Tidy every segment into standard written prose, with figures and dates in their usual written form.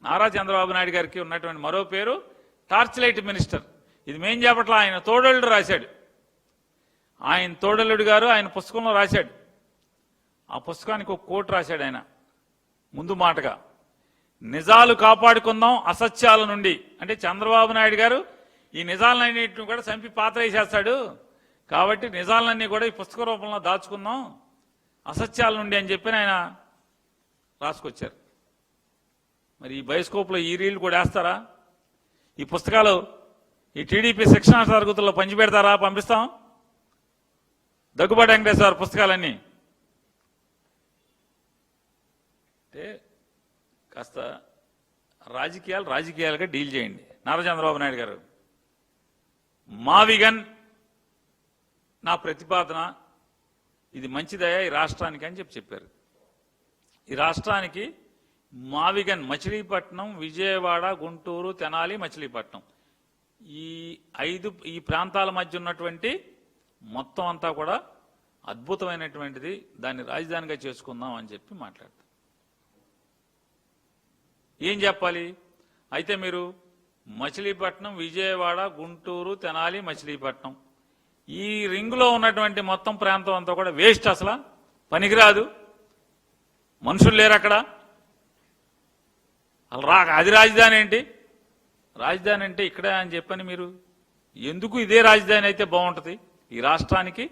నారా చంద్రబాబు నాయుడు గారికి ఉన్నటువంటి మరో పేరు టార్చ్ లైట్ మినిస్టర్. ఇది మేం చేపట్ల ఆయన తోడల్లుడు రాశాడు. ఆయన తోడల్లుడు గారు ఆయన పుస్తకంలో రాశాడు. ఆ పుస్తకానికి ఒక కోట్ రాశాడు ఆయన ముందు మాటగా, నిజాలు కాపాడుకుందాం అసత్యాల నుండి. అంటే చంద్రబాబు నాయుడు గారు ఈ నిజాలన్నింటిని కూడా చంపి పాత్ర వేసేస్తాడు, కాబట్టి నిజాలన్నీ కూడా ఈ పుస్తక రూపంలో దాచుకుందాం అసత్యాల నుండి అని చెప్పి ఆయన రాసుకొచ్చారు. మరి ఈ బయోస్కోప్లో ఈ రీళ్లు కూడా వేస్తారా? ఈ పుస్తకాలు ఈ టీడీపీ శిక్షణా తరగతుల్లో పంచిపెడతారా? పంపిస్తాం. దగ్గుబాటి వెంకటేశ్వర పుస్తకాలన్నీ అంటే కాస్త రాజకీయాలుగా డీల్ చేయండి. నారా చంద్రబాబు నాయుడు గారు, మావిగన్ నా ప్రతిపాదన, ఇది మంచిదయా ఈ రాష్ట్రానికి అని చెప్పారు. ఈ రాష్ట్రానికి మావిగన్ మచిలీపట్నం, విజయవాడ, గుంటూరు, తెనాలి, మచిలీపట్నం ఈ ప్రాంతాల మధ్య ఉన్నటువంటి మొత్తం అంతా కూడా అద్భుతమైనటువంటిది, దాన్ని రాజధానిగా చేసుకుందాం అని చెప్పి మాట్లాడతారు. ఏం చెప్పాలి? అయితే మీరు మచిలీపట్నం, విజయవాడ, గుంటూరు, తెనాలి, మచిలీపట్నం ఈ రింగులో ఉన్నటువంటి మొత్తం ప్రాంతం అంతా కూడా వేస్ట్, అసలు పనికిరాదు, మనుషులు లేరు అక్కడ. అది రాజధాని ఏంటి? రాజధాని అంటే ఇక్కడే అని చెప్పని మీరు ఎందుకు ఇదే రాజధాని అయితే బాగుంటుంది? ఈ రాష్ట్రానికి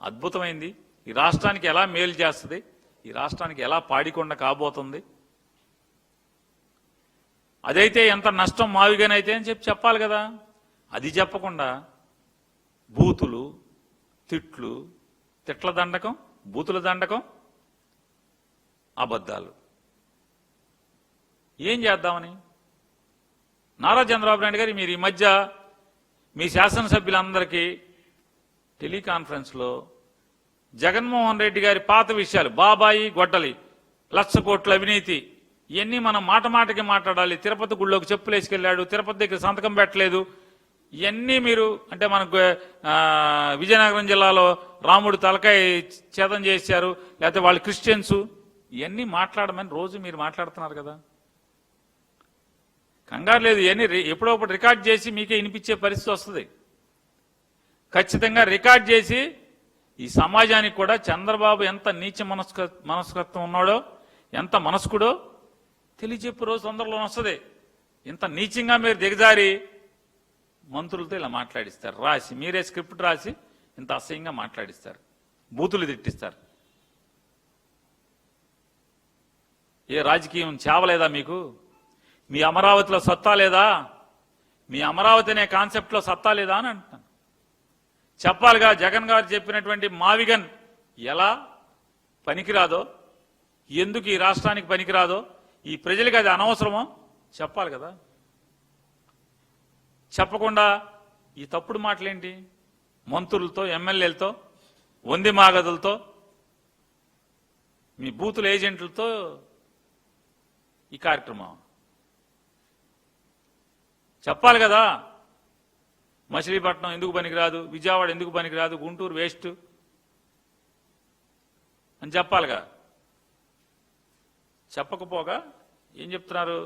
అద్భుతమైంది, ఈ రాష్ట్రానికి ఎలా మేలు చేస్తుంది, ఈ రాష్ట్రానికి ఎలా పాడికొండ కాబోతుంది, అదైతే ఎంత నష్టం మావిగానైతే అని చెప్పాలి కదా. అది చెప్పకుండా బూతులు, తిట్ల దండకం, బూతుల దండకం, అబద్ధాలు. ఏం చేద్దామని? నారా చంద్రబాబు నాయుడు గారు మీరు ఈ మధ్య మీ శాసనసభ్యులందరికీ టెలికాన్ఫరెన్స్లో జగన్మోహన్ రెడ్డి గారి పాత విషయాలు, బాబాయి గొడ్డలి, 1,00,000 కోట్ల అవినీతి, ఇవన్నీ మనం మాటకి మాట్లాడాలి. తిరుపతి గుళ్ళోకి చెప్పులు వేసుకెళ్ళాడు, తిరుపతి దగ్గర సంతకం పెట్టలేదు, ఇవన్నీ మీరు అంటే మనకు విజయనగరం జిల్లాలో రాముడు తలకాయ ఛేదం చేశారు, లేకపోతే వాళ్ళు క్రిస్టియన్స్, ఇవన్నీ మాట్లాడమని రోజు మీరు మాట్లాడుతున్నారు కదా. కంగారు లేదు, ఇవన్నీ ఎప్పుడోప్పుడు రికార్డ్ చేసి మీకే వినిపించే పరిస్థితి వస్తుంది. ఖచ్చితంగా రికార్డ్ చేసి ఈ సమాజానికి కూడా చంద్రబాబు ఎంత నీచ మనస్కత్వం ఉన్నాడో, ఎంత మనస్కుడో తెలియజెప్పు రోజు తొందరలో వస్తుంది. ఇంత నీచంగా మీరు దిగజారి మంత్రులతో ఇలా మాట్లాడిస్తారు, రాసి మీరే స్క్రిప్ట్ రాసి ఇంత అసహ్యంగా మాట్లాడిస్తారు, బూతులు తిట్టిస్తారు. ఏ రాజకీయం చావలేదా మీకు? మీ అమరావతిలో సత్తా లేదా? మీ అమరావతి అనే కాన్సెప్ట్లో సత్తా లేదా అని అంటున్నాను. చెప్పాలిగా, జగన్ గారు చెప్పినటువంటి మావిగన్ ఎలా పనికిరాదో, ఎందుకు ఈ రాష్ట్రానికి పనికిరాదో, ఈ ప్రజలకు అది అనవసరమో చెప్పాలి కదా. చెప్పకుండా ఈ తప్పుడు మాటలేంటి? మంత్రులతో, ఎమ్మెల్యేలతో, వంది మాగదులతో, మీ బూతుల ఏజెంట్లతో ఈ కార్యక్రమం చెప్పాలి కదా. మచిలీపట్నం ఎందుకు పనికిరాదు, విజయవాడ ఎందుకు పనికిరాదు, గుంటూరు వేస్ట్ అని చెప్పాలిగా. చెప్పకపోగా ఏం చెప్తున్నారు?